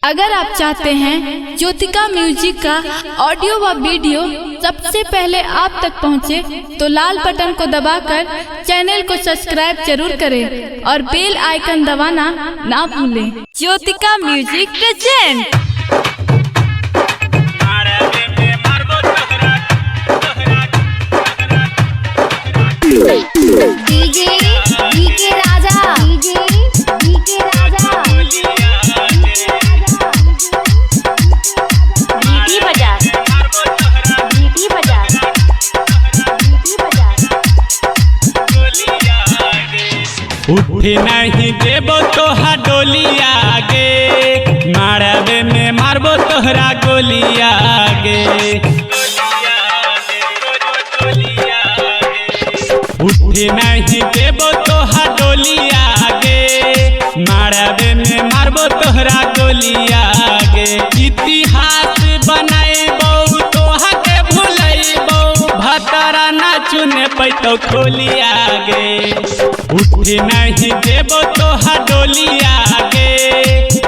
अगर आप चाहते हैं ज्योतिका म्यूजिक का ऑडियो व वीडियो सबसे पहले आप तक पहुंचे, तो लाल बटन को दबाकर चैनल को सब्सक्राइब जरूर करें और बेल आइकन दबाना ना भूलें। Jyotika music present. DK Raja, DK Raja, उठे नहीं देबो तोहा डोलिया गे, मारबे में मारबो तोहरा गोलिया गे। उठे नहीं देबो तोहा डोलिया गे, मारबे में मारबो तोहरा गोलिया गे। इतिहास बनाइबो तोहा के भुलाइबो, भतरा ना चुने पैतो खोलिया गे। उठे नहीं देबो तोहा डोलिया गे,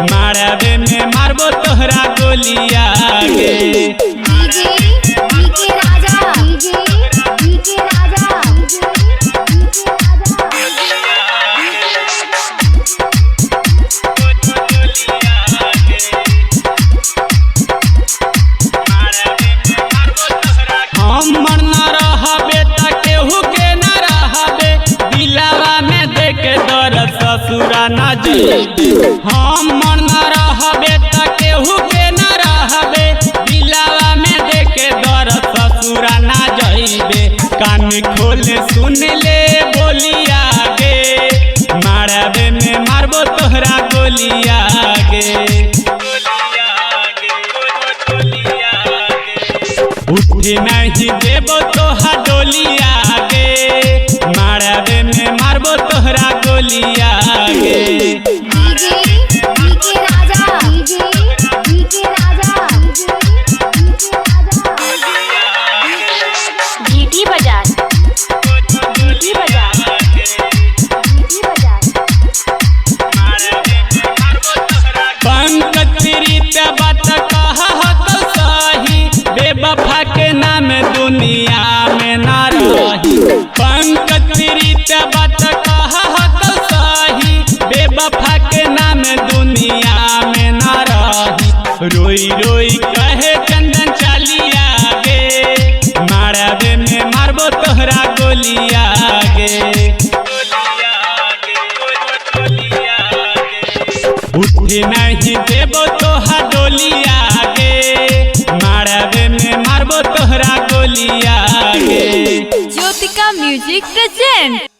मारबे में मारबो तोहरा गोलिया गे। डीके राजा, डीके राजा, हमर न रहबे त केहू के न रहबे, दिलावा में देख दर ससुरा न जइबे। हमर न रहबे त केहू के न रहबे, दिलावा में देख दर ससुरा न जइबे। कान खोल सुन ले बोलिया गे, मारबे में मारबो तोहरा गोलिया गे। उठे नहीं देबो तोहा डोलिया गे, मारबे में मारबो तोहरा गोलिया गे। डीके राजा, डीके राजा, डीटी बाजार, डीटी बाजार, डीटी बाजार। पंकज प्रीत बात कहा तो सही, बेवफा के नाम दुनिया में ना रही। पंकज प्रीत बात कहा तो सही, बेवफा के नाम दुनिया में ना रही। रोई रोई कहे चंदन चालिया गे, मारबे में मारबो तोहरा गोलिया गे। उठे नहीं देबो तोहा डोलिया गे, मारबे में मारबो तोहरा गोलिया गे। Jyotika music present.